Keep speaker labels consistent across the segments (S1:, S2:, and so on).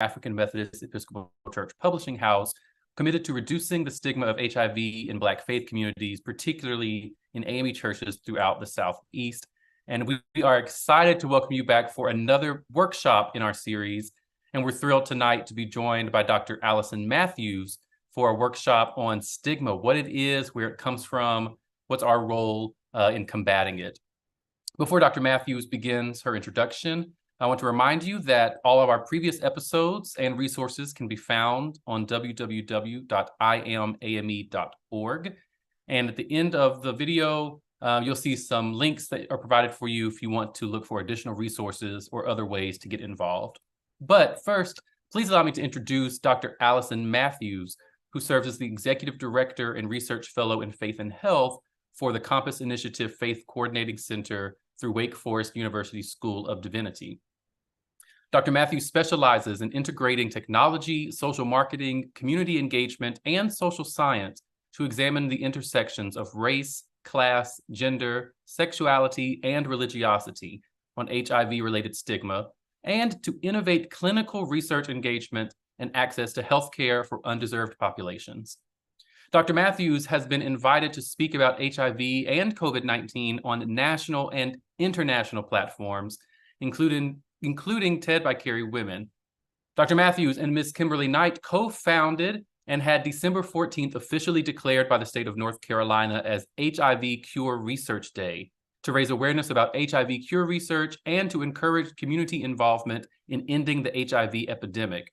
S1: African Methodist Episcopal Church publishing house committed to reducing the stigma of HIV in Black faith communities, particularly in AME churches throughout the Southeast. And we are excited to welcome you back for another workshop in our series. And we're thrilled tonight to be joined by Dr. Allison Mathews for a workshop on stigma, what it is, where it comes from, what's our role in combating it. Before Dr. Mathews begins her introduction, I want to remind you that all of our previous episodes and resources can be found on www.imame.org. And at the end of the video, you'll see some links that are provided for you if you want to look for additional resources or other ways to get involved. But first, please allow me to introduce Dr. Allison Mathews, who serves as the Executive Director and Research Fellow in Faith and Health for the Compass Initiative Faith Coordinating Center through Wake Forest University School of Divinity. Dr. Mathews specializes in integrating technology, social marketing, community engagement, and social science to examine the intersections of race, class, gender, sexuality, and religiosity on HIV-related stigma, and to innovate clinical research engagement and access to healthcare for undeserved populations. Dr. Mathews has been invited to speak about HIV and COVID-19 on national and international platforms, including TED by Carrie Women. Dr. Mathews and Ms. Kimberly Knight co-founded and had December 14th officially declared by the state of North Carolina as HIV Cure Research Day to raise awareness about HIV cure research and to encourage community involvement in ending the HIV epidemic.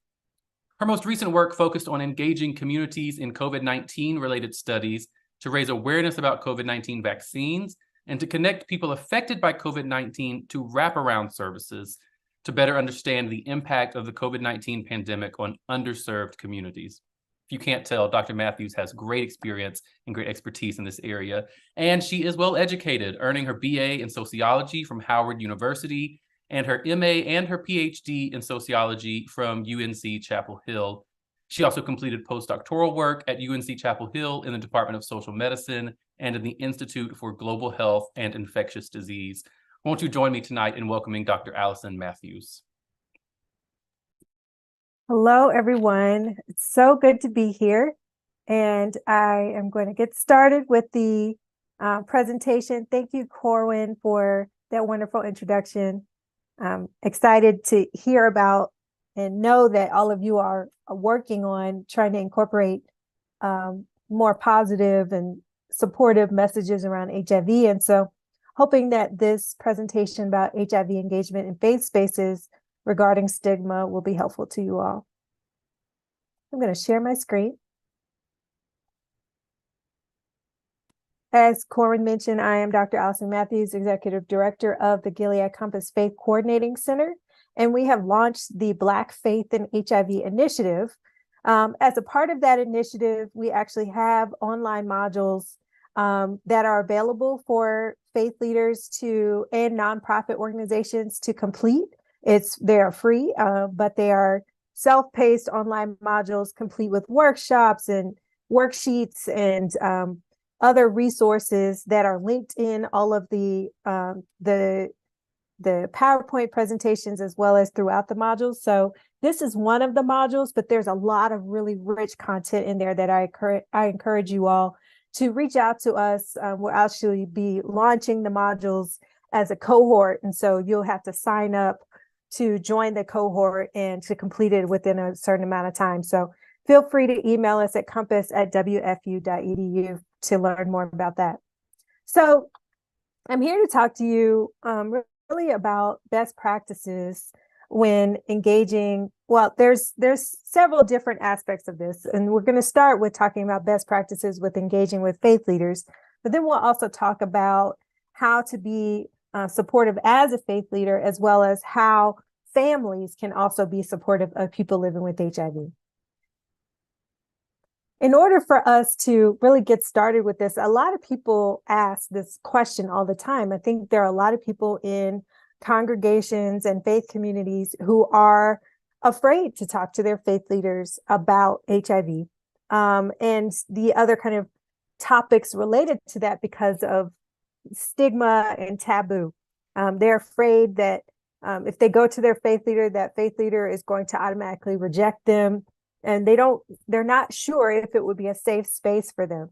S1: Her most recent work focused on engaging communities in COVID-19 related studies to raise awareness about COVID-19 vaccines and to connect people affected by COVID-19 to wraparound services to better understand the impact of the COVID-19 pandemic on underserved communities. If you can't tell, Dr. Mathews has great experience and great expertise in this area, and she is well educated, earning her BA in sociology from Howard University and her MA and her PhD in sociology from UNC Chapel Hill. She also completed postdoctoral work at UNC Chapel Hill in the Department of Social Medicine and in the Institute for Global Health and Infectious Disease. Won't you join me tonight in welcoming Dr. Allison Mathews?
S2: Hello, everyone. It's so good to be here. And I am going to get started with the presentation. Thank you, Corwin, for that wonderful introduction. I'm excited to hear about and know that all of you are working on trying to incorporate more positive and supportive messages around HIV. And so hoping that this presentation about HIV engagement in faith spaces regarding stigma will be helpful to you all. I'm going to share my screen. As Corwin mentioned, I am Dr. Allison Mathews, Executive Director of the Gilead Compass Faith Coordinating Center, and we have launched the Black Faith and HIV Initiative. As a part of that initiative, we actually have online modules that are available for faith leaders and nonprofit organizations to complete. They are free, but they are self-paced online modules complete with workshops and worksheets and other resources that are linked in all of the PowerPoint presentations as well as throughout the modules. So this is one of the modules, but there's a lot of really rich content in there that I encourage you all to reach out to us. We'll actually be launching the modules as a cohort. And so you'll have to sign up to join the cohort and to complete it within a certain amount of time. So feel free to email us at compass@wfu.edu to learn more about that. So I'm here to talk to you really about best practices when engaging. Well, there's several different aspects of this, and we're going to start with talking about best practices with engaging with faith leaders, but then we'll also talk about how to be supportive as a faith leader, as well as how families can also be supportive of people living with HIV. In order for us to really get started with this, a lot of people ask this question all the time. I think there are a lot of people in congregations and faith communities who are afraid to talk to their faith leaders about HIV and the other kind of topics related to that because of stigma and taboo. They're afraid that if they go to their faith leader, that faith leader is going to automatically reject them, and they're not sure if it would be a safe space for them.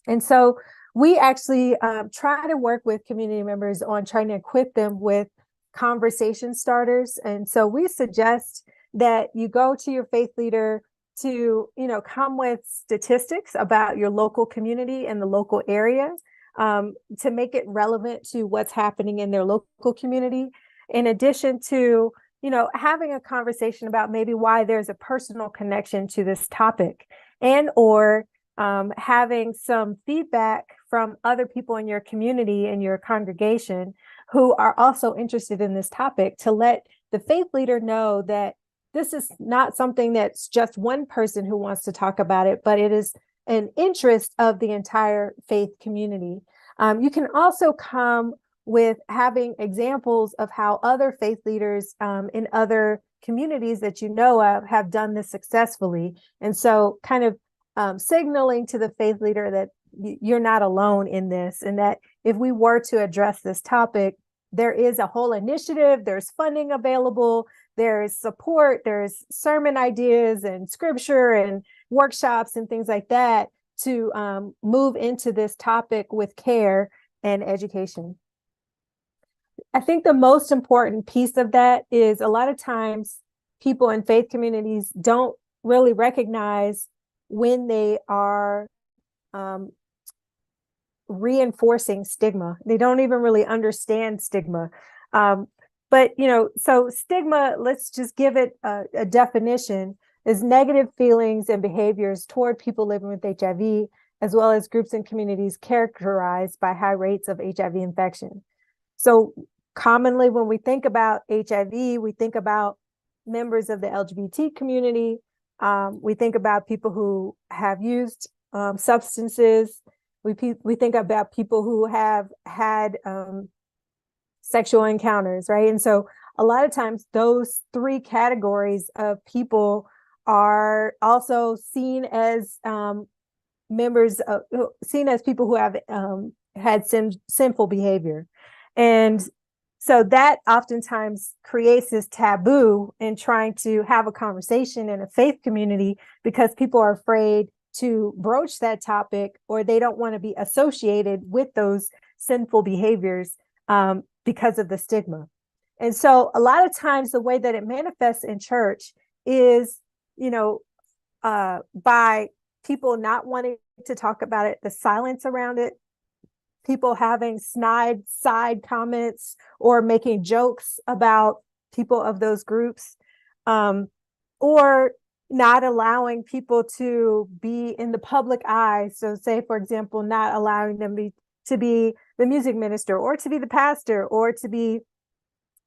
S2: And so we actually try to work with community members on trying to equip them with conversation starters. And so we suggest that you go to your faith leader to, come with statistics about your local community and the local area, to make it relevant to what's happening in their local community. In addition to, having a conversation about maybe why there's a personal connection to this topic, and or having some feedback from other people in your community and your congregation who are also interested in this topic, to let the faith leader know that this is not something that's just one person who wants to talk about it, but it is an interest of the entire faith community. You can also come with having examples of how other faith leaders in other communities that you know of have done this successfully. And so kind of signaling to the faith leader that you're not alone in this, and that if we were to address this topic, there is a whole initiative, there's funding available, there's support, there's sermon ideas and scripture and workshops and things like that to move into this topic with care and education. I think the most important piece of that is a lot of times people in faith communities don't really recognize when they are reinforcing stigma. They don't even really understand stigma. But, so stigma, let's just give it a definition, is negative feelings and behaviors toward people living with HIV, as well as groups and communities characterized by high rates of HIV infection. So commonly when we think about HIV, we think about members of the LGBT community. We think about people who have used substances. We think about people who have had sexual encounters, right? And so a lot of times those three categories of people are also seen as seen as people who have had sinful behavior. And so that oftentimes creates this taboo in trying to have a conversation in a faith community, because people are afraid to broach that topic, or they don't want to be associated with those sinful behaviors because of the stigma. And so a lot of times the way that it manifests in church is, by people not wanting to talk about it, the silence around it, people having snide side comments or making jokes about people of those groups, or not allowing people to be in the public eye. So say, for example, not allowing them to be the music minister, or to be the pastor, or to be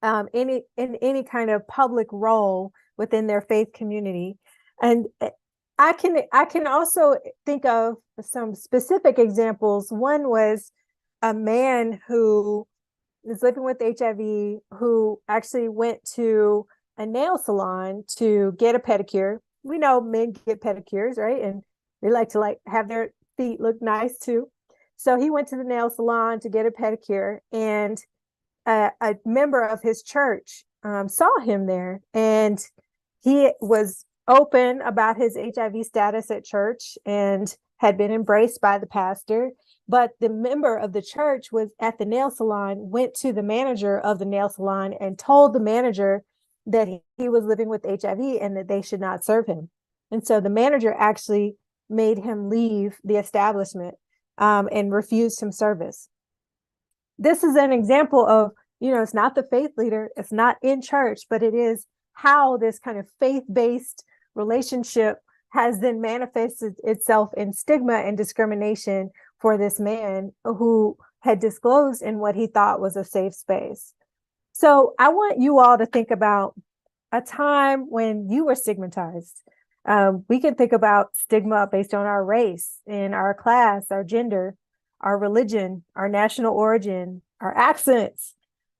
S2: in any kind of public role within their faith community. And I can also think of some specific examples. One was a man who is living with HIV, who actually went to a nail salon to get a pedicure. We know men get pedicures, right? And they like to have their feet look nice too. So he went to the nail salon to get a pedicure, and a member of his church saw him there, and he was open about his HIV status at church and had been embraced by the pastor. But the member of the church was at the nail salon, went to the manager of the nail salon and told the manager that he was living with HIV and that they should not serve him. And so the manager actually made him leave the establishment and refused him service. This is an example of, it's not the faith leader, it's not in church, but it is how this kind of faith-based relationship has then manifested itself in stigma and discrimination for this man who had disclosed in what he thought was a safe space. So I want you all to think about a time when you were stigmatized. We can think about stigma based on our race, in our class, our gender, our religion, our national origin, our accents,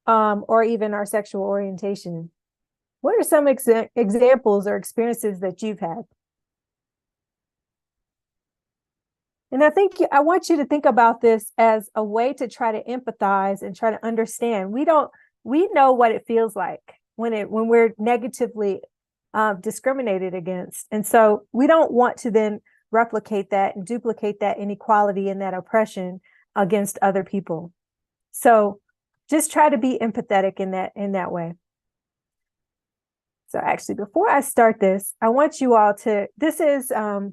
S2: or even our sexual orientation. What are some examples or experiences that you've had? And I want you to think about this as a way to try to empathize and try to understand. We don't we know what it feels like when we're negatively discriminated against. And so we don't want to then replicate that and duplicate that inequality and that oppression against other people. So just try to be empathetic in that way. So actually, before I start this, I want you all to, this is a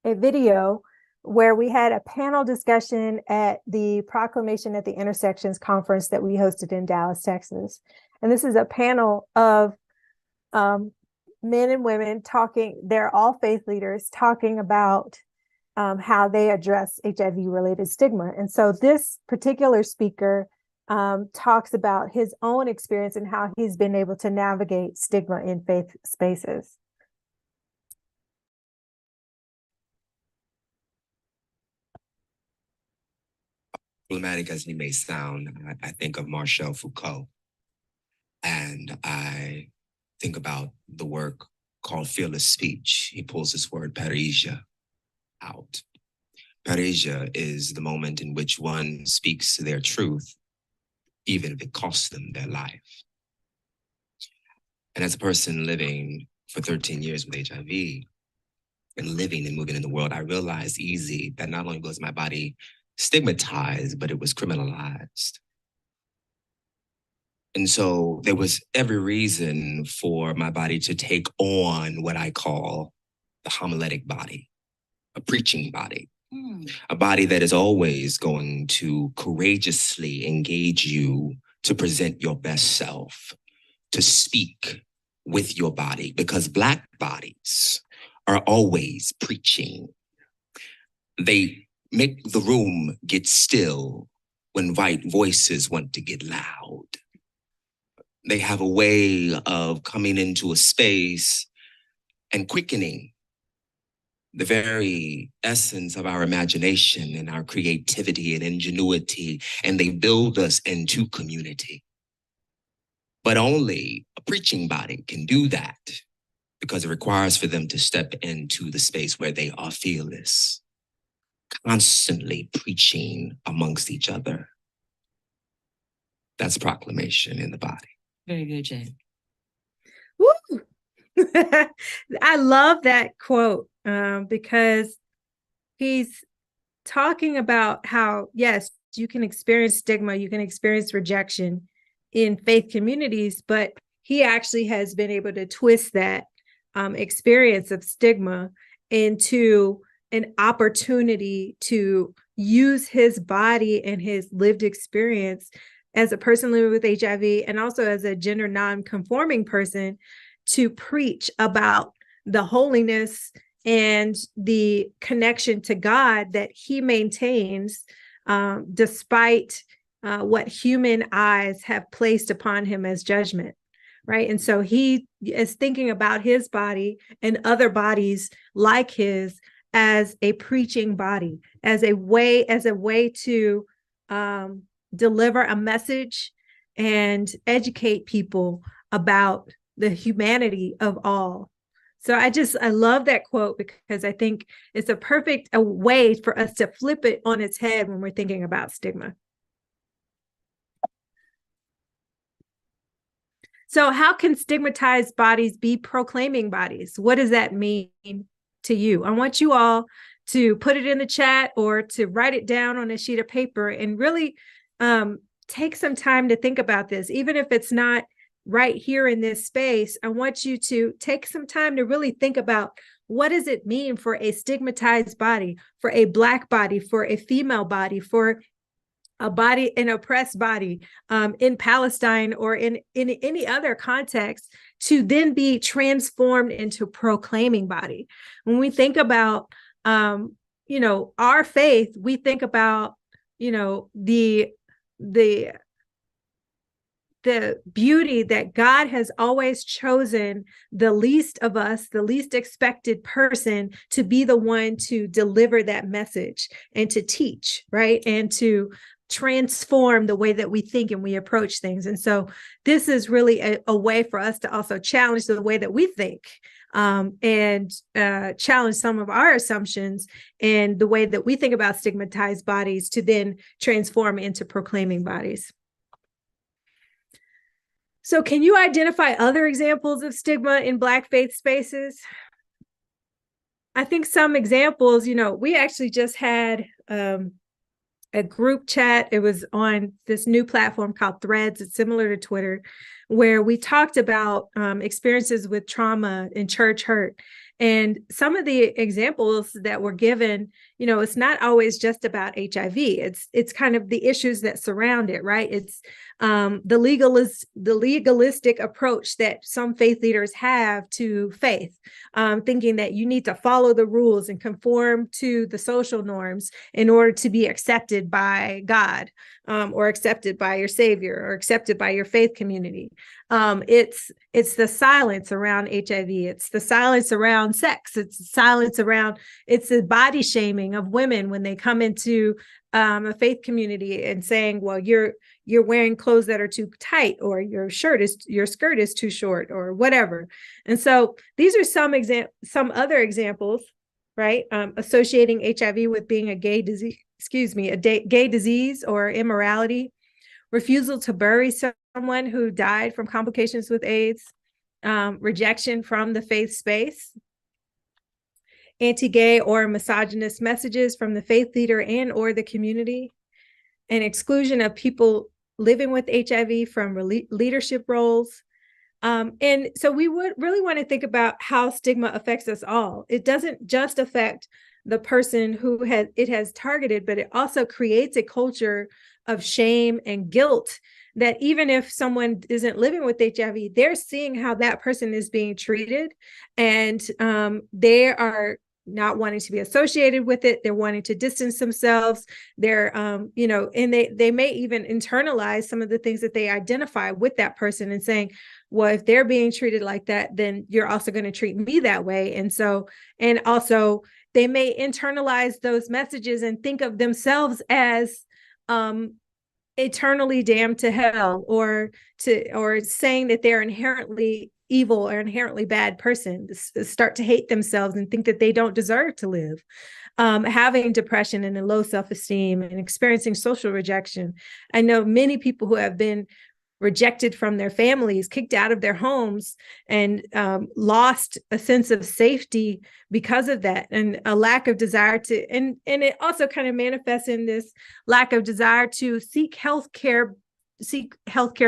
S2: video where we had a panel discussion at the Proclamation at the Intersections conference that we hosted in Dallas, Texas. And this is a panel of men and women talking, they're all faith leaders talking about how they address HIV-related stigma. And so this particular speaker talks about his own experience and how he's been able to navigate stigma in faith spaces.
S3: Problematic as he may sound, I think of Marshall Foucault, and I think about the work called Fearless Speech. He pulls this word parrhesia out. Parrhesia is the moment in which one speaks their truth, even if it costs them their life. And as a person living for 13 years with HIV and living and moving in the world, I realized easy that not only was my body stigmatized, but it was criminalized. And so there was every reason for my body to take on what I call the homiletic body, a preaching body, a body that is always going to courageously engage you to present your best self, to speak with your body, because Black bodies are always preaching. They make the room get still when white voices want to get loud. They have a way of coming into a space and quickening the very essence of our imagination and our creativity and ingenuity, and they build us into community. But only a preaching body can do that, because it requires for them to step into the space where they are fearless, constantly preaching amongst each other. That's proclamation in the body.
S4: Very good, Jane.
S2: Woo! I love that quote because he's talking about how, yes, you can experience stigma, you can experience rejection in faith communities, but he actually has been able to twist that experience of stigma into an opportunity to use his body and his lived experience as a person living with HIV and also as a gender non-conforming person to preach about the holiness and the connection to God that he maintains despite what human eyes have placed upon him as judgment, right? And so he is thinking about his body and other bodies like his as a preaching body, as a way to deliver a message and educate people about the humanity of all. So I love that quote because I think it's a perfect way for us to flip it on its head when we're thinking about stigma. So how can stigmatized bodies be proclaiming bodies? What does that mean to you? I want you all to put it in the chat or to write it down on a sheet of paper and really take some time to think about this. Even if it's not right here in this space, I want you to take some time to really think about what does it mean for a stigmatized body, for a Black body, for a female body, for a body, an oppressed body in Palestine or in any other context, to then be transformed into proclaiming body. When we think about, our faith, we think about, the beauty that God has always chosen the least of us, the least expected person, to be the one to deliver that message and to teach, right? And to transform the way that we think and we approach things. And so this is really a way for us to also challenge the way that we think and challenge some of our assumptions and the way that we think about stigmatized bodies to then transform into proclaiming bodies. So can you identify other examples of stigma in Black faith spaces? I think some examples, we actually just had a group chat. It was on this new platform called Threads. It's similar to Twitter, where we talked about experiences with trauma and church hurt. And some of the examples that were given, it's not always just about HIV. It's kind of the issues that surround it, right? It's the legalistic approach that some faith leaders have to faith, thinking that you need to follow the rules and conform to the social norms in order to be accepted by God, or accepted by your Savior, or accepted by your faith community. It's the silence around HIV. It's the silence around sex. It's the silence around, it's the body shaming of women when they come into a faith community and saying, well, you're wearing clothes that are too tight, or your skirt is too short, or whatever. And so these are some other examples, right? Associating HIV with being a gay disease, gay disease or immorality, refusal to bury someone who died from complications with AIDS, rejection from the faith space, anti-gay or misogynist messages from the faith leader and or the community, and exclusion of people living with HIV from leadership roles. And so we would really want to think about how stigma affects us all. It doesn't just affect the person who it has targeted, but it also creates a culture of shame and guilt that even if someone isn't living with HIV, they're seeing how that person is being treated, and they are not wanting to be associated with it. They're wanting to distance themselves. They're, and they may even internalize some of the things that they identify with that person and saying, well, if they're being treated like that, then you're also going to treat me that way. And so, and also they may internalize those messages and think of themselves as eternally damned to hell, or saying that they're inherently evil or inherently bad person, start to hate themselves and think that they don't deserve to live, having depression and a low self-esteem and experiencing social rejection. I know many people who have been rejected from their families, kicked out of their homes, and lost a sense of safety because of that, and a lack of desire to, and it also kind of manifests in this lack of desire to seek healthcare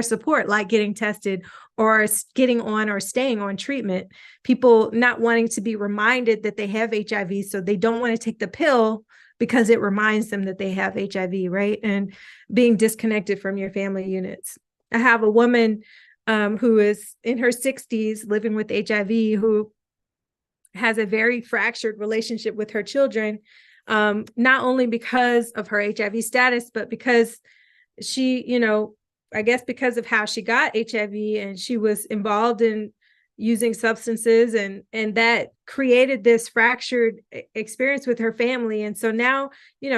S2: support, like getting tested or getting on or staying on treatment. People not wanting to be reminded that they have HIV, so they don't want to take the pill because it reminds them that they have HIV, right? And being disconnected from your family units. I have a woman who is in her 60s living with HIV, who has a very fractured relationship with her children, not only because of her HIV status, but because she, I guess because of how she got HIV, and she was involved in using substances, and that created this fractured experience with her family. And so now,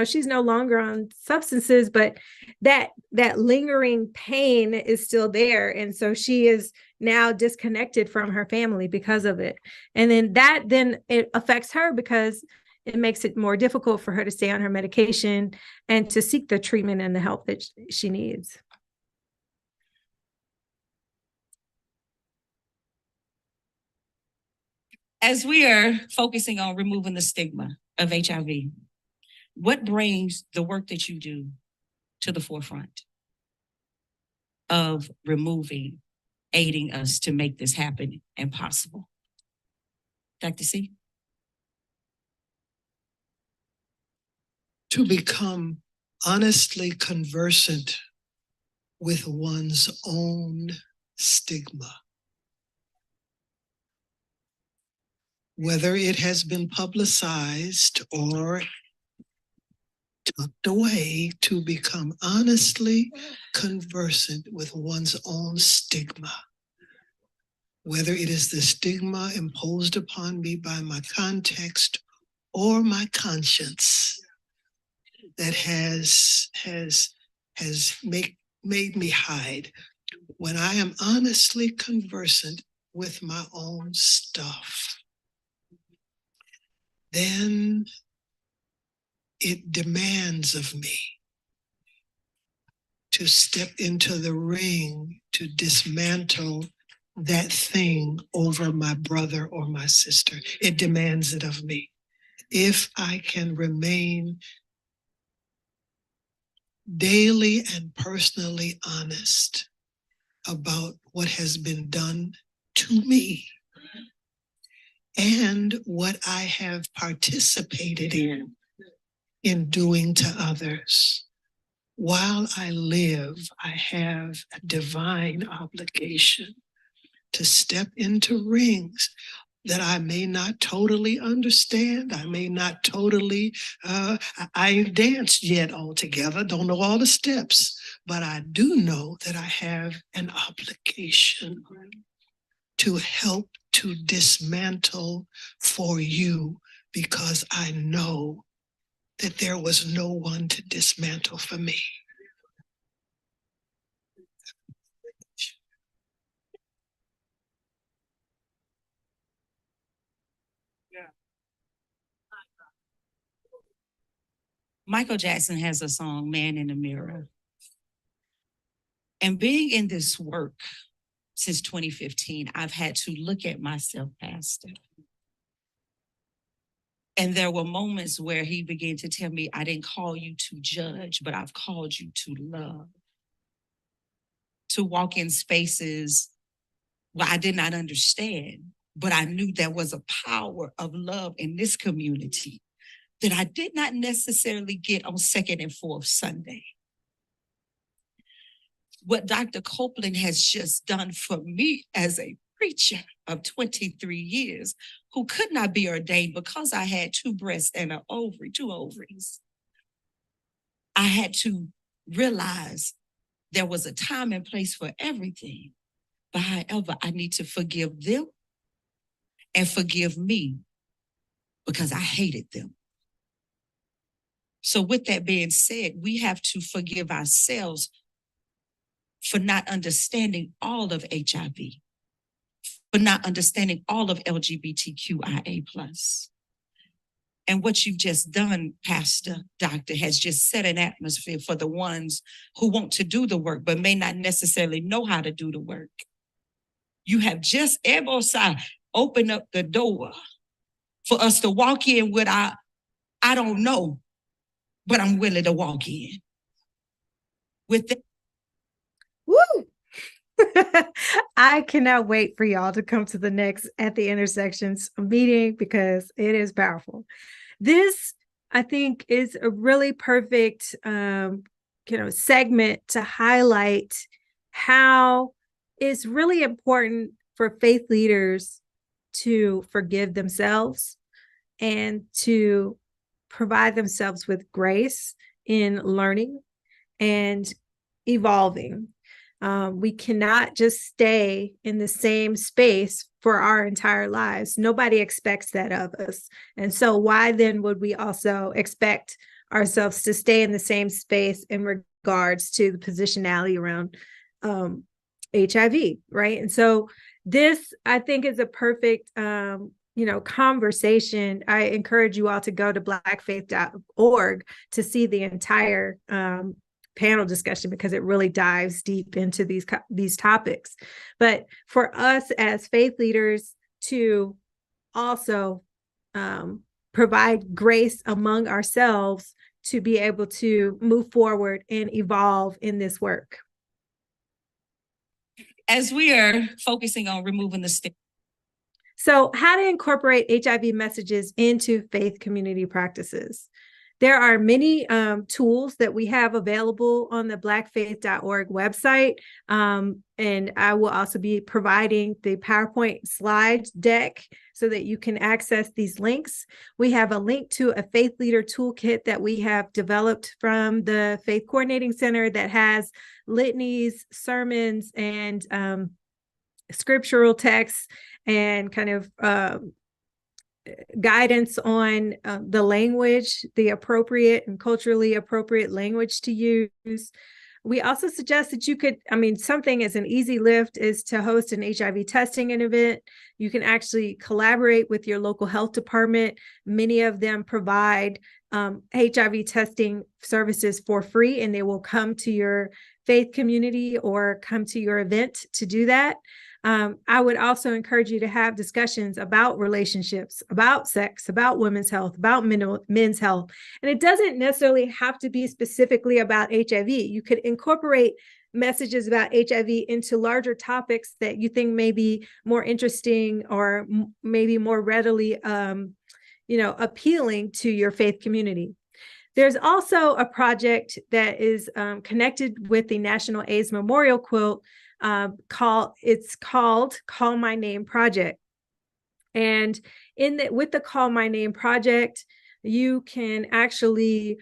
S2: she's no longer on substances, but that lingering pain is still there. And so she is now disconnected from her family because of it. And then it affects her because it makes it more difficult for her to stay on her medication and to seek the treatment and the help that she needs.
S4: As we are focusing on removing the stigma of HIV, what brings the work that you do to the forefront of removing, aiding us to make this happen and possible? Dr. C?
S5: To become honestly conversant with one's own stigma. Whether it has been publicized or tucked away, to become honestly conversant with one's own stigma. Whether it is the stigma imposed upon me by my context or my conscience that has made me hide. When I am honestly conversant with my own stuff, then it demands of me to step into the ring to dismantle that thing over my brother or my sister. It demands it of me. If I can remain daily and personally honest about what has been done to me and what I have participated in doing to others. While I live, I have a divine obligation to step into rings that I may not totally understand. I may not totally, I ain't danced yet altogether, don't know all the steps, but I do know that I have an obligation to help to dismantle for you, because I know that there was no one to dismantle for me.
S4: Michael Jackson has a song, Man in the Mirror. And being in this work since 2015, I've had to look at myself, Pastor. And there were moments where he began to tell me, I didn't call you to judge, but I've called you to love. To walk in spaces where I did not understand, but I knew there was a power of love in this community that I did not necessarily get on second and fourth Sunday. What Dr. Copeland has just done for me as a preacher of 23 years, who could not be ordained because I had two breasts and two ovaries. I had to realize there was a time and place for everything. But however, I need to forgive them and forgive me because I hated them. So with that being said, we have to forgive ourselves for not understanding all of HIV, for not understanding all of LGBTQIA+. And what you've just done, Pastor, Doctor, has just set an atmosphere for the ones who want to do the work, but may not necessarily know how to do the work. You have just, opened up the door for us to walk in with I don't know, but I'm willing to walk in. With that.
S2: Woo! I cannot wait for y'all to come to the next At the Intersections meeting, because it is powerful. This, I think, is a really perfect segment to highlight how it's really important for faith leaders to forgive themselves and to provide themselves with grace in learning and evolving. We cannot just stay in the same space for our entire lives. Nobody expects that of us. And so why then would we also expect ourselves to stay in the same space in regards to the positionality around HIV, right? And so this, I think, is a perfect conversation. I encourage you all to go to blackfaith.org to see the entire panel discussion, because it really dives deep into these topics. But for us as faith leaders to also provide grace among ourselves to be able to move forward and evolve in this work.
S4: As we are focusing on removing the stigma.
S2: So, how to incorporate HIV messages into faith community practices. There are many tools that we have available on the blackfaith.org website. And I will also be providing the PowerPoint slide deck so that you can access these links. We have a link to a faith leader toolkit that we have developed from the Faith Coordinating Center that has litanies, sermons, and scriptural texts and kind of guidance on the language, the appropriate and culturally appropriate language to use. We also suggest that you could, something as an easy lift is to host an HIV testing event. You can actually collaborate with your local health department. Many of them provide HIV testing services for free, and they will come to your faith community or come to your event to do that. I would also encourage you to have discussions about relationships, about sex, about women's health, about men's health. And it doesn't necessarily have to be specifically about HIV. You could incorporate messages about HIV into larger topics that you think may be more interesting or maybe more readily, appealing to your faith community. There's also a project that is connected with the National AIDS Memorial Quilt called Call My Name Project. And with the Call My Name Project, you can actually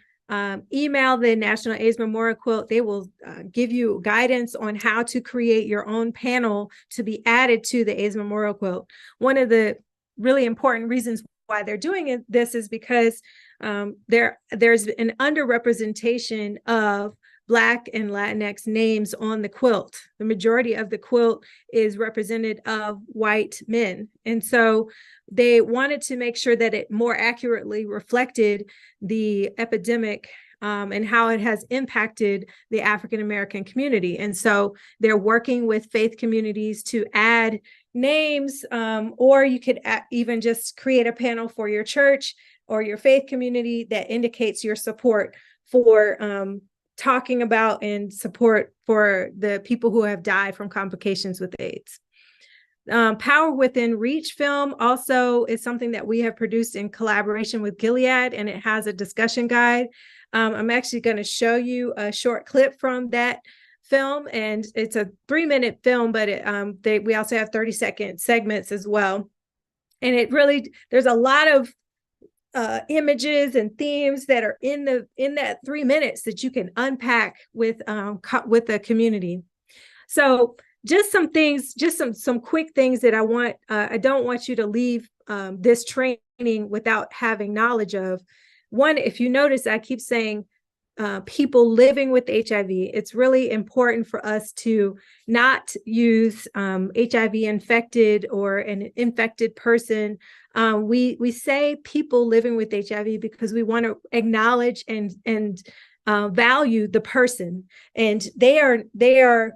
S2: email the National AIDS Memorial Quilt. They will give you guidance on how to create your own panel to be added to the AIDS Memorial Quilt. One of the really important reasons why they're doing this is because there's an underrepresentation of Black and Latinx names on the quilt. The majority of the quilt is represented of white men. And so they wanted to make sure that it more accurately reflected the epidemic and how it has impacted the African-American community. And so they're working with faith communities to add names, or you could even just create a panel for your church or your faith community that indicates your support for talking about and support for the people who have died from complications with AIDS. Power Within Reach film also is something that we have produced in collaboration with Gilead, and it has a discussion guide. I'm actually going to show you a short clip from that film, and it's a 3-minute film, but we also have 30-second segments as well. And there's a lot of images and themes that are in that 3 minutes that you can unpack with the community. So just some things, some quick things that I don't want you to leave this training without having knowledge of. One, if you notice, I keep saying people living with HIV. It's really important for us to not use HIV infected or an infected person. We say people living with HIV because we want to acknowledge and value the person, and they are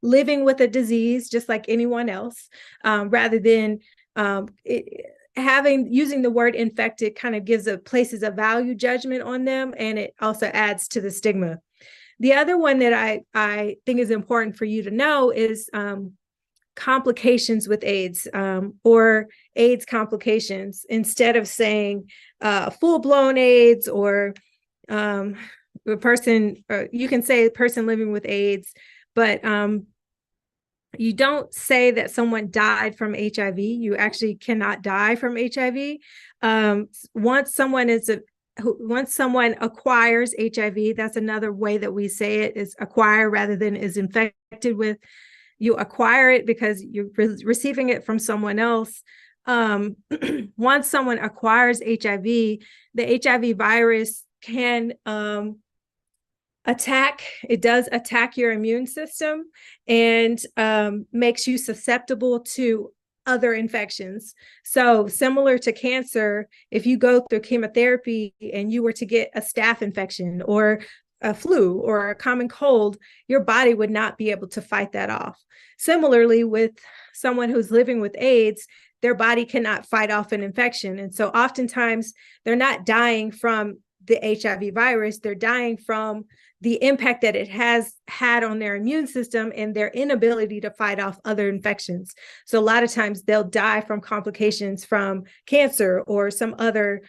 S2: living with a disease just like anyone else, rather than using the word infected kind of places a value judgment on them, and it also adds to the stigma. The other one that I think is important for you to know is complications with AIDS, or AIDS complications, instead of saying full-blown AIDS or a person, or you can say person living with AIDS, but you don't say that someone died from HIV. You actually cannot die from HIV. Once someone acquires HIV, that's another way that we say it, is acquire rather than is infected with. You acquire it because you're receiving it from someone else. Once someone acquires HIV, the HIV virus can attack your immune system and makes you susceptible to other infections. So similar to cancer, if you go through chemotherapy and you were to get a staph infection or a flu or a common cold, your body would not be able to fight that off. Similarly, with someone who's living with AIDS, their body cannot fight off an infection. And so oftentimes they're not dying from the HIV virus, they're dying from the impact that it has had on their immune system and their inability to fight off other infections. So a lot of times they'll die from complications from cancer or some other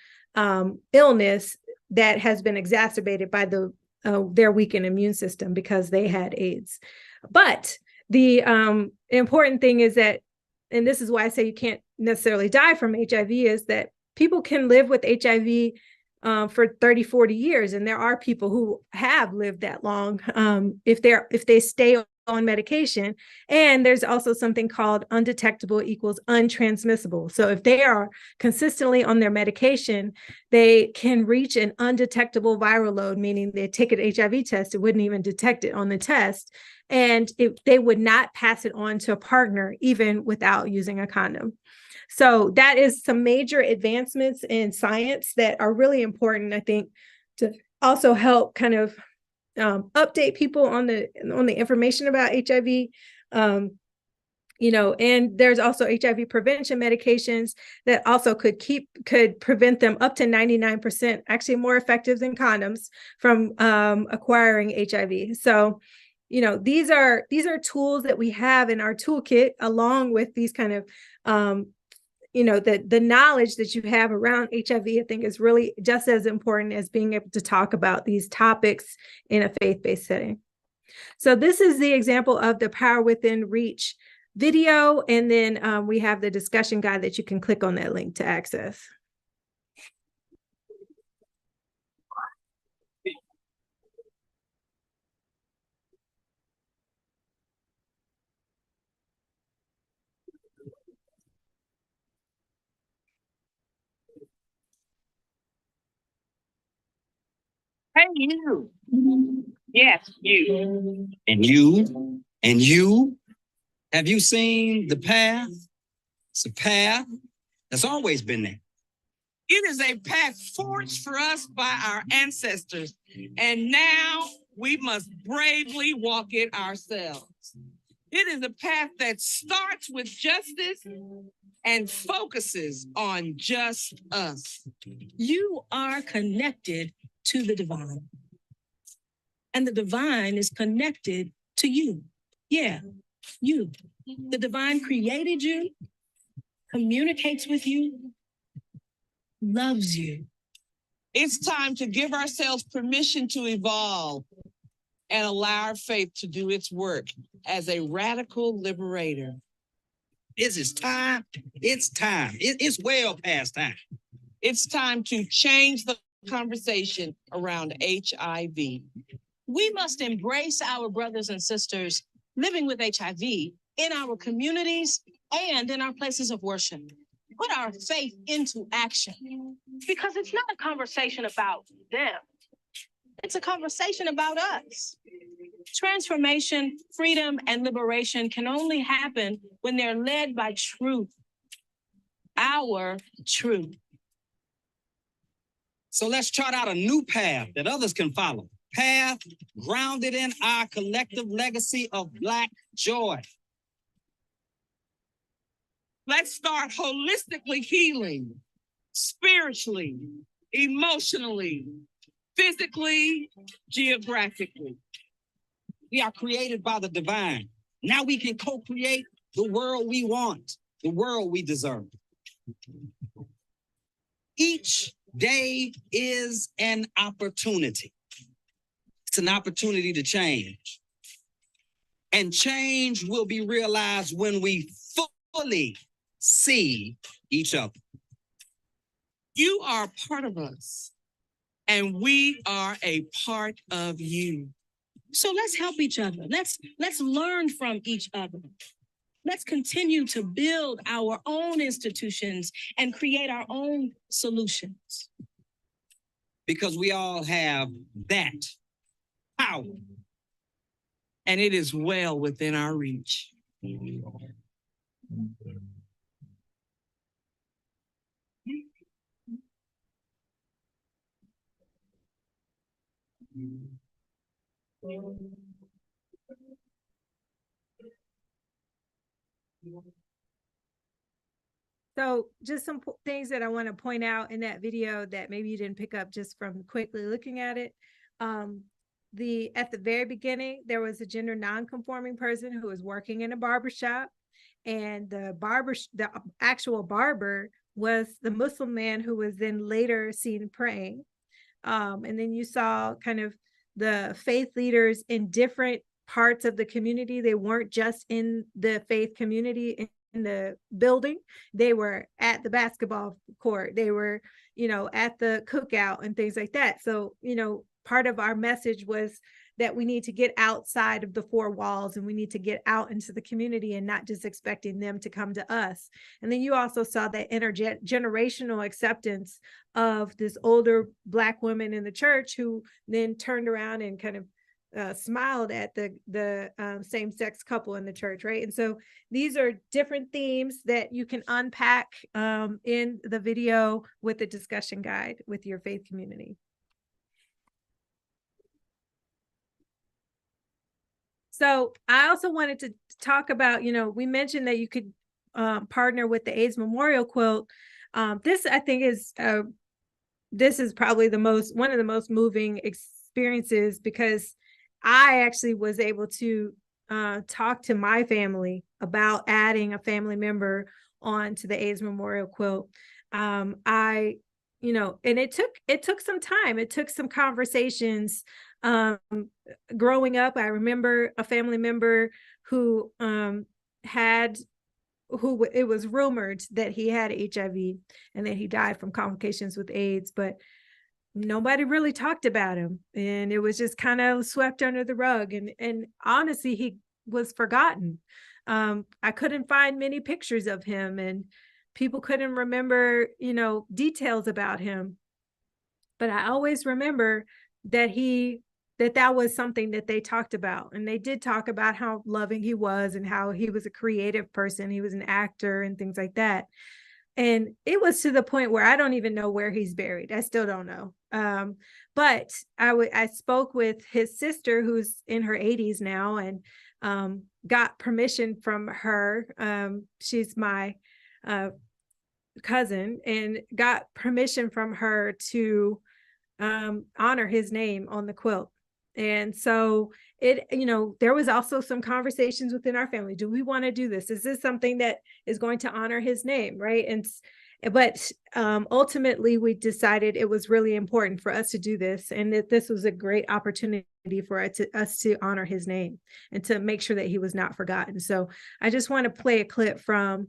S2: illness that has been exacerbated by their weakened immune system because they had AIDS. But the important thing is that, and this is why I say you can't necessarily die from HIV, is that people can live with HIV for 30, 40 years. And there are people who have lived that long if they stay on medication. And there's also something called undetectable equals untransmissible. So if they are consistently on their medication, they can reach an undetectable viral load, meaning they take an HIV test, it wouldn't even detect it on the test. And they would not pass it on to a partner, even without using a condom. So that is some major advancements in science that are really important, I think, to also help kind of update people on the information about HIV. And there's also HIV prevention medications that also could prevent them up to 99%, actually more effective than condoms, from acquiring HIV. So, these are tools that we have in our toolkit, along with these kind of, the knowledge that you have around HIV, I think is really just as important as being able to talk about these topics in a faith-based setting. So this is the example of the Power Within Reach video, and then we have the discussion guide that you can click on that link to access.
S6: Hey, you. Yes, you.
S7: And you, and you, have you seen the path? It's a path that's always been there.
S6: It is a path forged for us by our ancestors, and now we must bravely walk it ourselves. It is a path that starts with justice and focuses on just us.
S4: You are connected to the divine, and the divine is connected to you. Yeah, you. The divine created you, communicates with you, loves you.
S6: It's time to give ourselves permission to evolve and allow our faith to do its work as a radical liberator.
S7: It's time. It's time. It's well past time.
S6: It's time to change the conversation around HIV.
S4: We must embrace our brothers and sisters living with HIV in our communities and in our places of worship. Put our faith into action, because it's not a conversation about them. It's a conversation about us. Transformation, freedom, and liberation can only happen when they're led by truth, our truth.
S7: So let's chart out a new path that others can follow. Path grounded in our collective legacy of Black joy.
S6: Let's start holistically healing, spiritually, emotionally, physically, geographically.
S7: We are created by the divine. Now we can co-create the world we want, the world we deserve. Each day is an opportunity. It's an opportunity to change. And change will be realized when we fully see each other.
S6: You are part of us, and we are a part of you.
S4: So let's help each other. Let's learn from each other. Let's continue to build our own institutions and create our own solutions.
S7: Because we all have that power.
S6: And it is well within our reach.
S2: So just some things that I want to point out in that video that maybe you didn't pick up just from quickly looking at it. At the very beginning, there was a gender non-conforming person who was working in a barbershop, and the actual barber was the Muslim man who was then later seen praying. And then you saw kind of the faith leaders in different parts of the community. They weren't just in the faith community in the building. They were at the basketball court. They were, at the cookout and things like that. So, part of our message was that we need to get outside of the four walls, and we need to get out into the community and not just expecting them to come to us. And then you also saw that intergenerational acceptance of this older Black woman in the church who then turned around and kind of smiled at the same-sex couple in the church, right? And so these are different themes that you can unpack in the video with the discussion guide with your faith community. So I also wanted to talk about, we mentioned that you could partner with the AIDS Memorial Quilt. This, I think, this is probably one of the most moving experiences, because I actually was able to talk to my family about adding a family member onto the AIDS Memorial Quilt. And it took some time. It took some conversations. Growing up, I remember a family member who it was rumored that he had HIV and that he died from complications with AIDS, but nobody really talked about him, and it was just kind of swept under the rug. And honestly, he was forgotten. I couldn't find many pictures of him, and people couldn't remember, details about him. But I always remember that that was something that they talked about. And they did talk about how loving he was and how he was a creative person. He was an actor and things like that. And it was to the point where I don't even know where he's buried. I still don't know. But I spoke with his sister, who's in her 80s now, and got permission from her. She's my cousin, and got permission from her to honor his name on the quilt. And so there was also some conversations within our family. Do we want to do this? Is this something that is going to honor his name? Right. But ultimately we decided it was really important for us to do this, and that this was a great opportunity for us to honor his name and to make sure that he was not forgotten. So I just want to play a clip from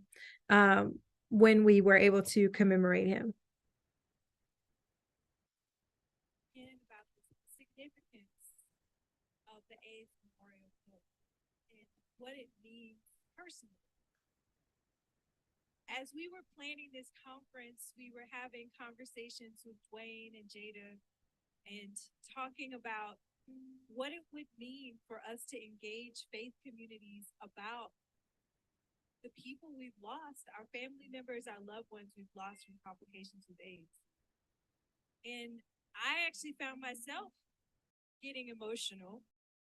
S2: when we were able to commemorate him.
S8: The AIDS Memorial Quilt and what it means personally. As we were planning this conference, we were having conversations with Dwayne and Jada and talking about what it would mean for us to engage faith communities about the people we've lost, our family members, our loved ones we've lost from complications with AIDS. And I actually found myself getting emotional,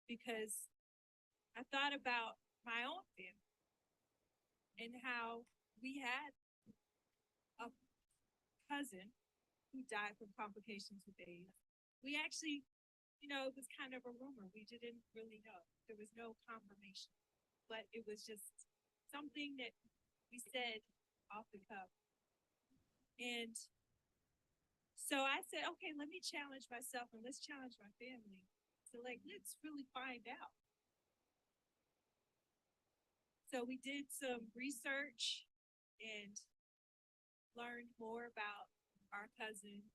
S8: because I thought about my own family and how we had a cousin who died from complications with AIDS. We actually, it was kind of a rumor. We didn't really know. There was no confirmation, but it was just something that we said off the cuff. And so I said, okay, let me challenge myself and let's challenge my family. So let's really find out. So we did some research and learned more about our cousin,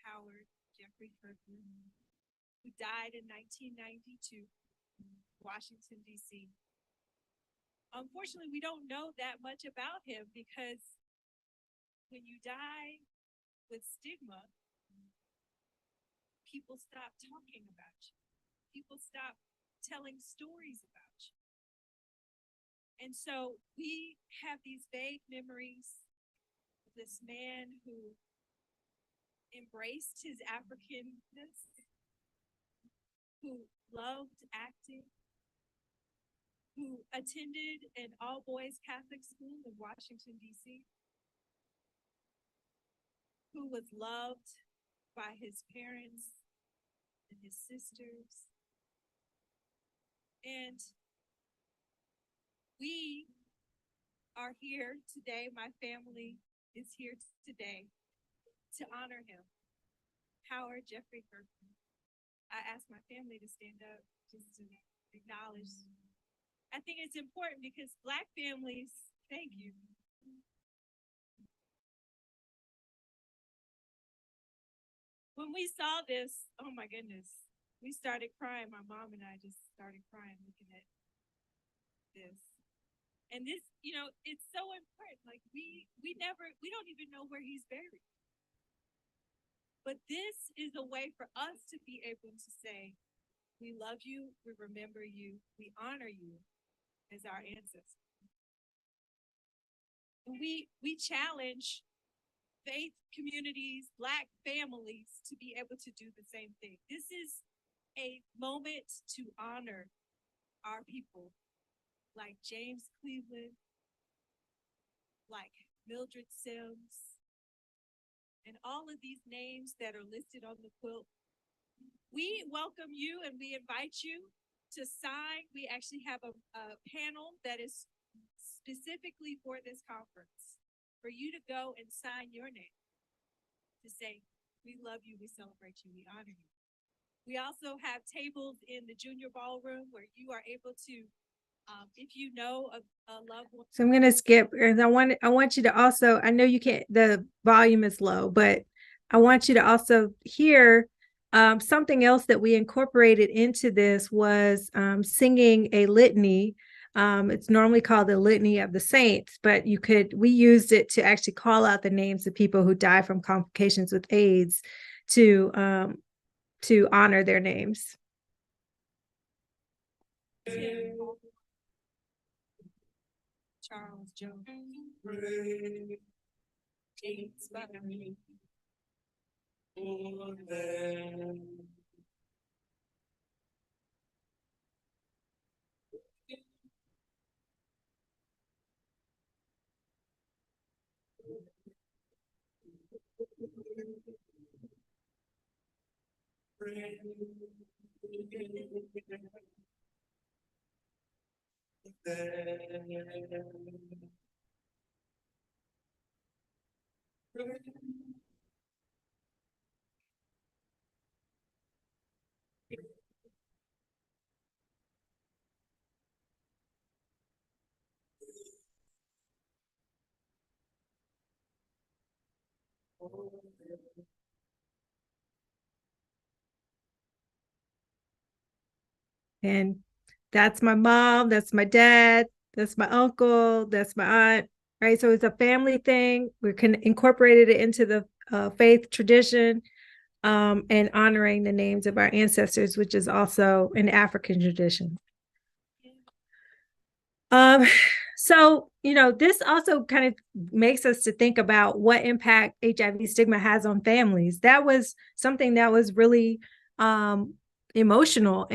S8: Howard Jeffrey Kirkland, who died in 1992 in Washington, D.C. Unfortunately, we don't know that much about him, because when you die with stigma, people stop talking about you. People stop telling stories about you. And so we have these vague memories of this man who embraced his Africanness, who loved acting, who attended an all-boys Catholic school in Washington, D.C., who was loved by his parents and his sisters. And we are here today, my family is here today to honor him, Howard Jeffrey Kirkland. I asked my family to stand up just to acknowledge. I think it's important because Black families, thank you. When we saw this, oh my goodness, we started crying. My mom and I just started crying looking at this. And this, it's so important. We don't even know where he's buried. But this is a way for us to be able to say, we love you, we remember you, we honor you as our ancestors. And we challenge faith communities, Black families to be able to do the same thing. This is a moment to honor our people, like James Cleveland, like Mildred Sims, and all of these names that are listed on the quilt. We welcome you and we invite you to sign. We actually have a panel that is specifically for this conference, for you to go and sign your name to say, we love you, we celebrate you, we honor you. We also have tables in the junior ballroom where you are able to, if you know a loved one.
S2: So I'm going to skip, and I want you to also, I know you can't, the volume is low, but I want you to also hear something else that we incorporated into this was singing a litany. It's normally called the Litany of the Saints, but we used it to actually call out the names of people who die from complications with AIDS to honor their names.
S8: Charles Jones, James Butler,
S2: And that's my mom, that's my dad, that's my uncle, that's my aunt, right? So it's a family thing. We can incorporate it into the faith tradition, and honoring the names of our ancestors, which is also an African tradition. So, this also kind of makes us to think about what impact HIV stigma has on families. That was something that was really emotional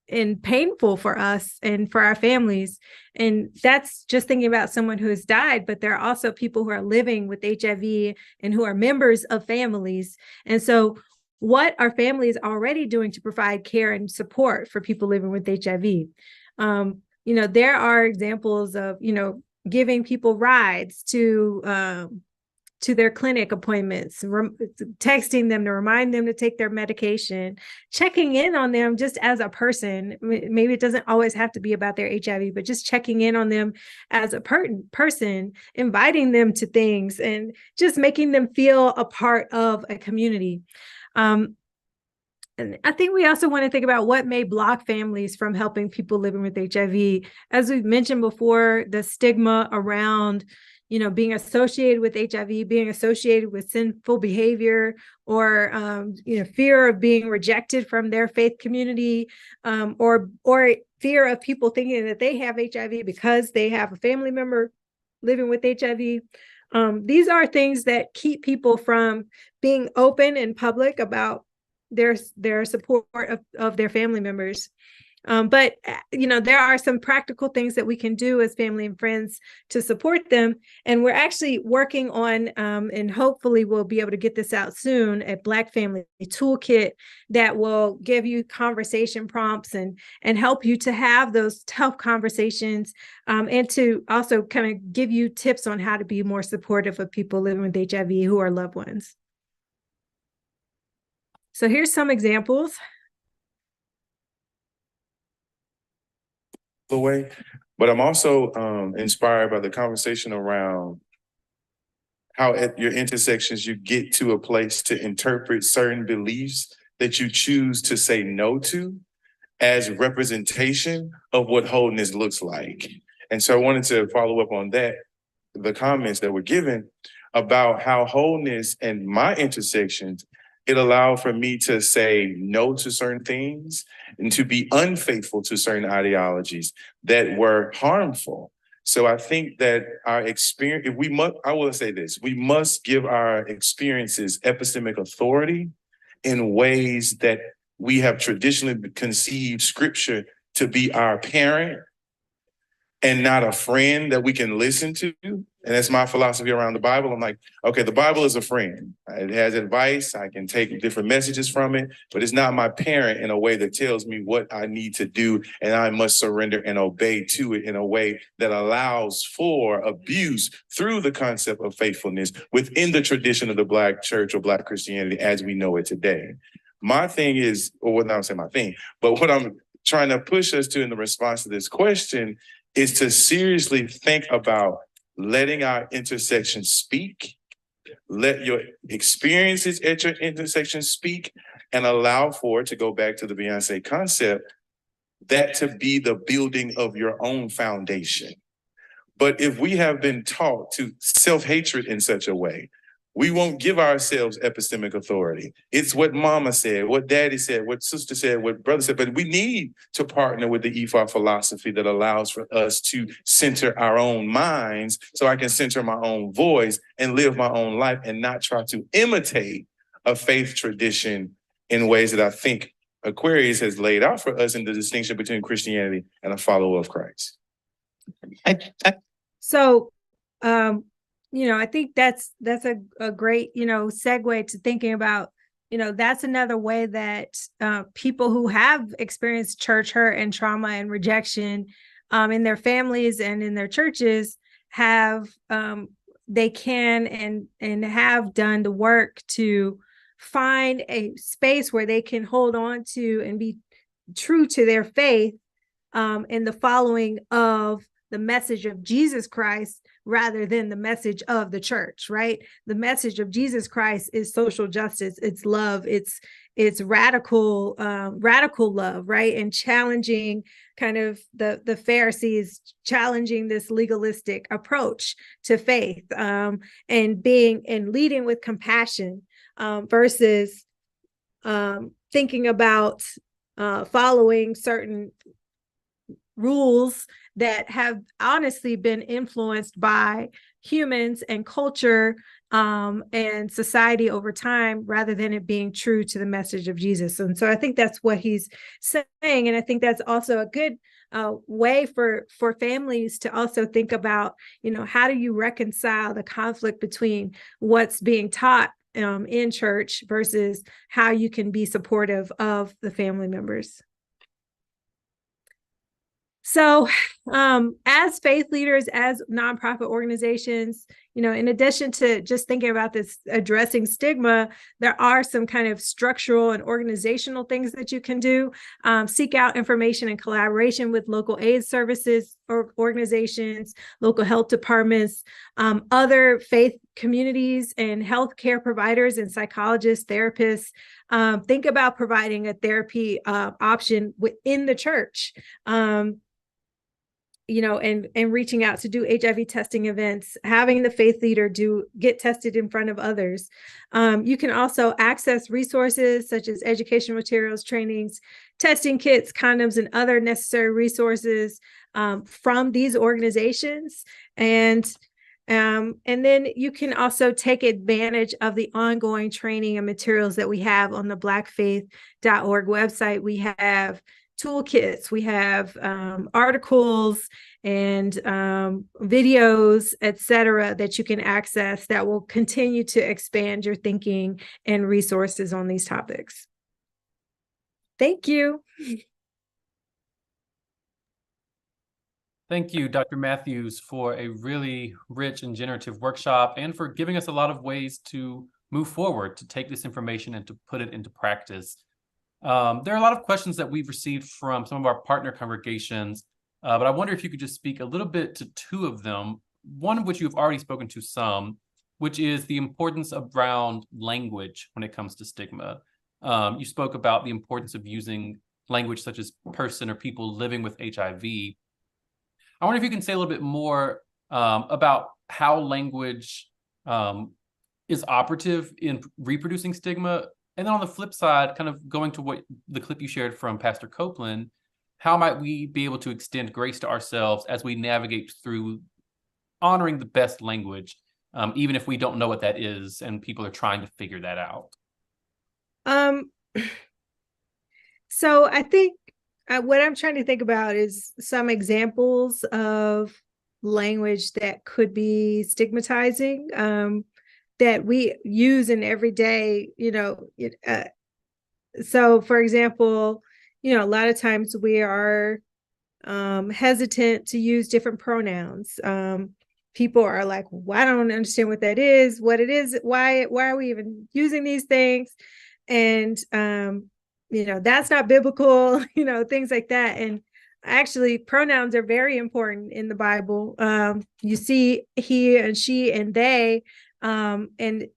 S2: and painful for us and for our families. And that's just thinking about someone who has died, but there are also people who are living with HIV and who are members of families. And so what are families already doing to provide care and support for people living with HIV? There are examples of, giving people rides to their clinic appointments, texting them to remind them to take their medication, checking in on them just as a person. Maybe it doesn't always have to be about their HIV, but just checking in on them as a person, inviting them to things, and just making them feel a part of a community. And I think we also want to think about what may block families from helping people living with HIV. As we've mentioned before, the stigma around, being associated with HIV, being associated with sinful behavior, or, fear of being rejected from their faith community, or fear of people thinking that they have HIV because they have a family member living with HIV. These are things that keep people from being open and public about their support of their family members. But there are some practical things that we can do as family and friends to support them. And we're actually working on, and hopefully we'll be able to get this out soon, a Black Family Toolkit that will give you conversation prompts and help you to have those tough conversations, and to also kind of give you tips on how to be more supportive of people living with HIV who are loved ones. So here's some examples.
S9: The way, but I'm also inspired by the conversation around how at your intersections you get to a place to interpret certain beliefs that you choose to say no to as representation of what wholeness looks like. And so I wanted to follow up on that, the comments that were given about how wholeness and my intersections, it allowed for me to say no to certain things and to be unfaithful to certain ideologies that were harmful. So I think that our experience, I will say this, we must give our experiences epistemic authority in ways that we have traditionally conceived scripture to be our parent and not a friend that we can listen to. And that's my philosophy around the Bible. I'm like, okay, the Bible is a friend. It has advice. I can take different messages from it, but it's not my parent in a way that tells me what I need to do, and I must surrender and obey to it in a way that allows for abuse through the concept of faithfulness within the tradition of the Black church or Black Christianity as we know it today. My thing is, or what I'm saying my thing, but what I'm trying to push us to in the response to this question is to seriously think about letting our intersections speak, let your experiences at your intersection speak, and allow for it, to go back to the Beyonce concept, that to be the building of your own foundation. But if we have been taught to self-hatred in such a way, we won't give ourselves epistemic authority. It's what mama said, what daddy said, what sister said, what brother said. But we need to partner with the EFAR philosophy that allows for us to center our own minds so I can center my own voice and live my own life and not try to imitate a faith tradition in ways that I think Aquarius has laid out for us in the distinction between Christianity and a follower of Christ.
S2: So, I think that's a great, segue to thinking about, that's another way that people who have experienced church hurt and trauma and rejection in their families and in their churches have, they can and have done the work to find a space where they can hold on to and be true to their faith in the following of the message of Jesus Christ rather than the message of the church, right? The message of Jesus Christ is social justice, it's love, it's radical love, right? And challenging kind of the Pharisees, challenging this legalistic approach to faith, and leading with compassion versus thinking about following certain rules that have honestly been influenced by humans and culture and society over time, rather than it being true to the message of Jesus. And so I think that's what he's saying. And I think that's also a good way for families to also think about, how do you reconcile the conflict between what's being taught in church versus how you can be supportive of the family members. So as faith leaders, as nonprofit organizations, in addition to just thinking about this addressing stigma, there are some kind of structural and organizational things that you can do. Seek out information and collaboration with local aid services or organizations, local health departments, other faith communities and healthcare providers and psychologists, therapists. Think about providing a therapy option within the church. And reaching out to do HIV testing events, having the faith leader get tested in front of others. You can also access resources such as education materials, trainings, testing kits, condoms, and other necessary resources from these organizations. And then you can also take advantage of the ongoing training and materials that we have on the blackfaith.org website. We have toolkits, we have articles and videos, etc., that you can access that will continue to expand your thinking and resources on these topics. Thank you.
S1: Thank you, Dr. Mathews, for a really rich and generative workshop and for giving us a lot of ways to move forward, to take this information and to put it into practice. There are a lot of questions that we've received from some of our partner congregations, but I wonder if you could just speak a little bit to two of them, one of which you've already spoken to some, which is the importance around language when it comes to stigma. You spoke about the importance of using language such as person or people living with HIV. I wonder if you can say a little bit more about how language is operative in reproducing stigma. And then on the flip side, kind of going to what the clip you shared from Pastor Copeland, how might we be able to extend grace to ourselves as we navigate through honoring the best language, even if we don't know what that is and people are trying to figure that out?
S2: So I think what I'm trying to think about is some examples of language that could be stigmatizing, that we use in everyday, so for example, a lot of times we are hesitant to use different pronouns. People are like, well, I don't understand what that is, what it is, why are we even using these things? And that's not biblical, things like that. And actually, pronouns are very important in the Bible. You see he and she and they, and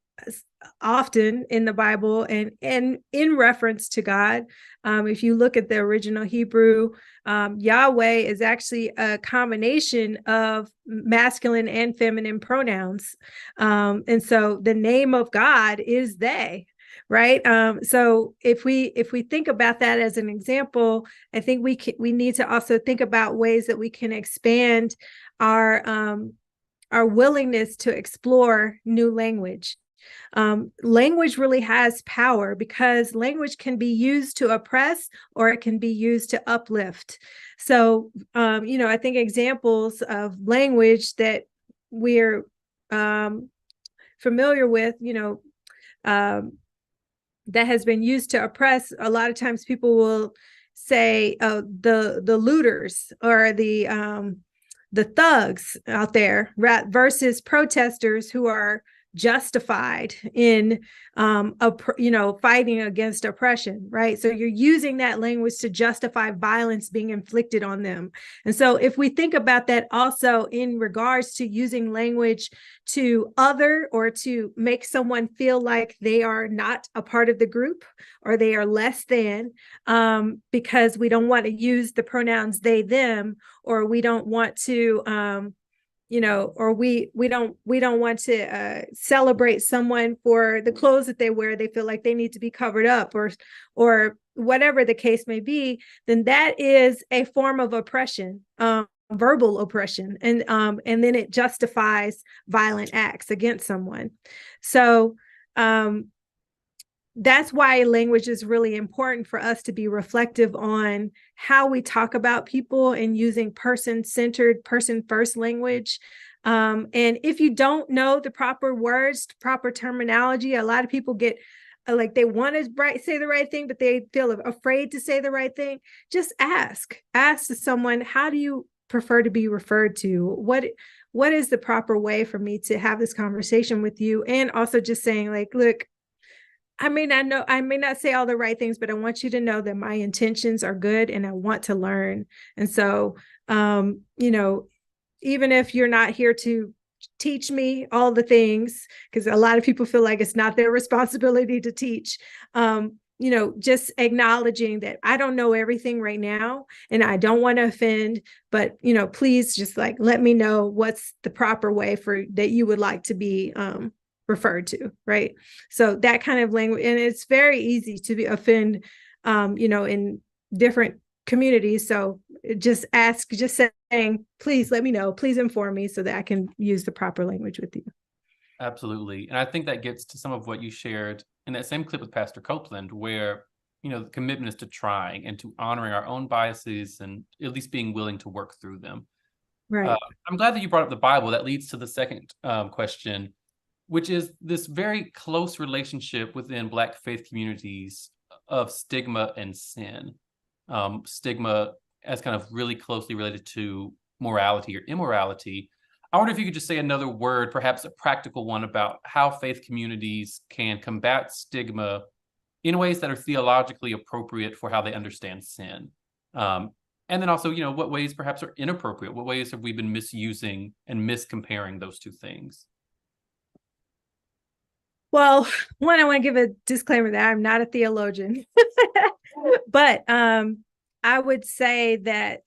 S2: often in the Bible and in reference to God. If you look at the original Hebrew, Yahweh is actually a combination of masculine and feminine pronouns. And so the name of God is they. Right. So if we think about that as an example, I think we need to also think about ways that we can expand our willingness to explore new language. Language really has power because language can be used to oppress or it can be used to uplift. So, I think examples of language that we're familiar with, that has been used to oppress. A lot of times people will say the looters or the thugs out there versus protesters who are justified in fighting against oppression, right? So you're using that language to justify violence being inflicted on them. And so if we think about that also in regards to using language to other or to make someone feel like they are not a part of the group or they are less than, because we don't want to use the pronouns they, them, or we don't want to or we don't want to celebrate someone for the clothes that they wear. They feel like they need to be covered up or whatever the case may be, then that is a form of oppression, verbal oppression. And then it justifies violent acts against someone. So that's why language is really important for us to be reflective on how we talk about people and using person-centered, person-first language. And if you don't know the proper words, proper terminology, a lot of people get like they want to say the right thing, but they feel afraid to say the right thing. Just ask someone, how do you prefer to be referred to? What is the proper way for me to have this conversation with you? And also just saying like, look, I may not say all the right things, but I want you to know that my intentions are good and I want to learn. And so, even if you're not here to teach me all the things, because a lot of people feel like it's not their responsibility to teach, just acknowledging that I don't know everything right now and I don't want to offend, but, please just like, let me know what's the proper way that you would like to be, referred to, right? So that kind of language, and it's very easy to offend, in different communities. So just saying, please let me know, please inform me so that I can use the proper language with you.
S1: Absolutely. And I think that gets to some of what you shared in that same clip with Pastor Copeland, where, the commitment is to trying and to honoring our own biases and at least being willing to work through them.
S2: Right.
S1: I'm glad that you brought up the Bible. That leads to the second question, which is this very close relationship within Black faith communities of stigma and sin. Stigma as kind of really closely related to morality or immorality. I wonder if you could just say another word, perhaps a practical one, about how faith communities can combat stigma in ways that are theologically appropriate for how they understand sin. And then also, what ways perhaps are inappropriate? What ways have we been misusing and miscomparing those two things?
S2: Well, one, I want to give a disclaimer that I'm not a theologian, but I would say that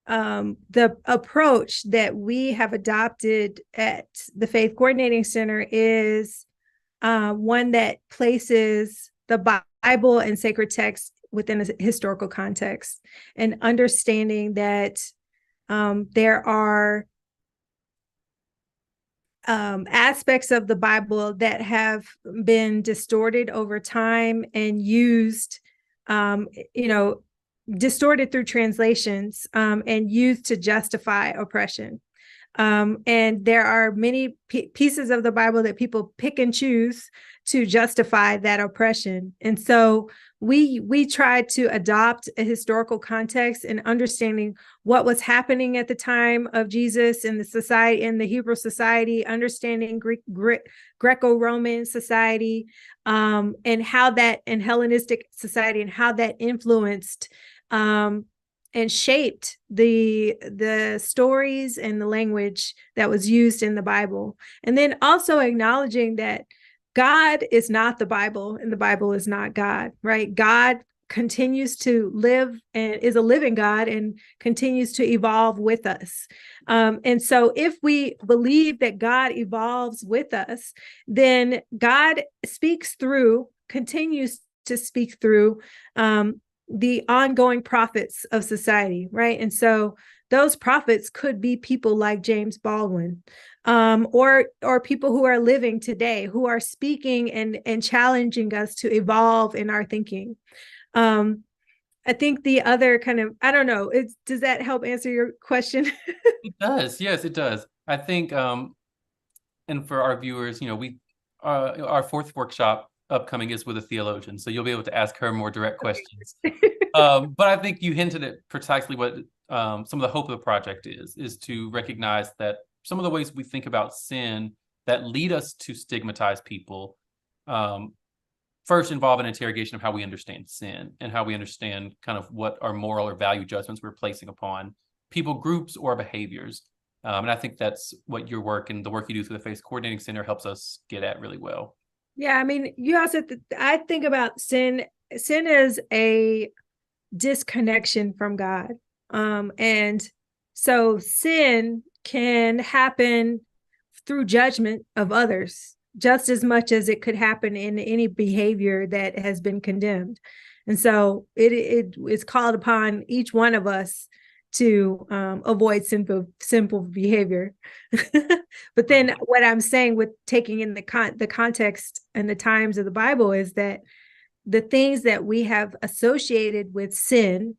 S2: the approach that we have adopted at the Faith Coordinating Center is one that places the Bible and sacred texts within a historical context, and understanding that there are aspects of the Bible that have been distorted over time and used, distorted through translations and used to justify oppression. And there are many pieces of the Bible that people pick and choose to justify that oppression. And so we tried to adopt a historical context and understanding what was happening at the time of Jesus in the society, in the Hebrew society, understanding Greco-Roman society, and how that, and Hellenistic society, and how that influenced and shaped the stories and the language that was used in the Bible. And then also acknowledging that God is not the Bible and the Bible is not God, right? God continues to live and is a living God and continues to evolve with us. And so if we believe that God evolves with us, then God continues to speak through the ongoing prophets of society, right? And so those prophets could be people like James Baldwin, or people who are living today, who are speaking and challenging us to evolve in our thinking. I think the other kind of, I don't know, does that help answer your question?
S1: It does. Yes, it does. I think, and for our viewers, our fourth workshop upcoming is with a theologian, so you'll be able to ask her more direct questions. But I think you hinted at precisely what some of the hope of the project is to recognize that some of the ways we think about sin that lead us to stigmatize people first involve an interrogation of how we understand sin and how we understand kind of what our moral or value judgments we're placing upon people, groups, or behaviors. And I think that's what your work and the work you do through the Faith Coordinating Center helps us get at really well.
S2: Yeah, I mean, you also, I think about sin is a disconnection from God. And so sin can happen through judgment of others, just as much as it could happen in any behavior that has been condemned. And so it is called upon each one of us to avoid simple behavior. But then what I'm saying with taking in the context and the times of the Bible is that the things that we have associated with sin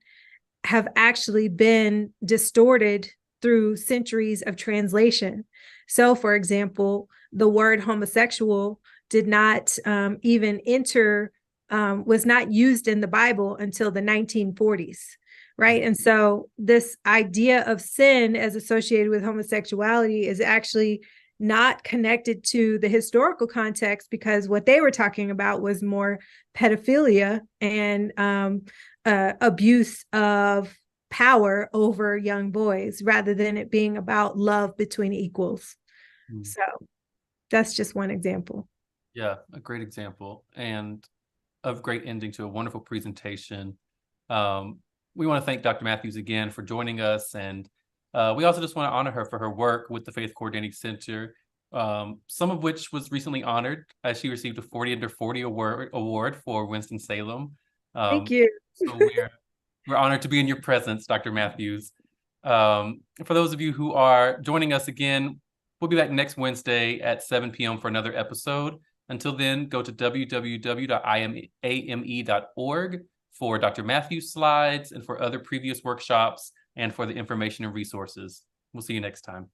S2: have actually been distorted through centuries of translation. So, for example, the word homosexual did not even was not used in the Bible until the 1940s. Right. And so this idea of sin as associated with homosexuality is actually not connected to the historical context, because what they were talking about was more pedophilia and abuse of power over young boys, rather than it being about love between equals. So that's just one example.
S1: Yeah, a great example and a great ending to a wonderful presentation. We want to thank Dr. Mathews again for joining us, and we also just want to honor her for her work with the Faith Coordinating Center, some of which was recently honored as she received a 40 Under 40 award for Winston-Salem.
S2: Thank you.
S1: So we're honored to be in your presence, Dr. Mathews. For those of you who are joining us again, we'll be back next Wednesday at 7 p.m. for another episode. Until then, go to www.iame.org for Dr. Mathews' slides and for other previous workshops and for the information and resources. We'll see you next time.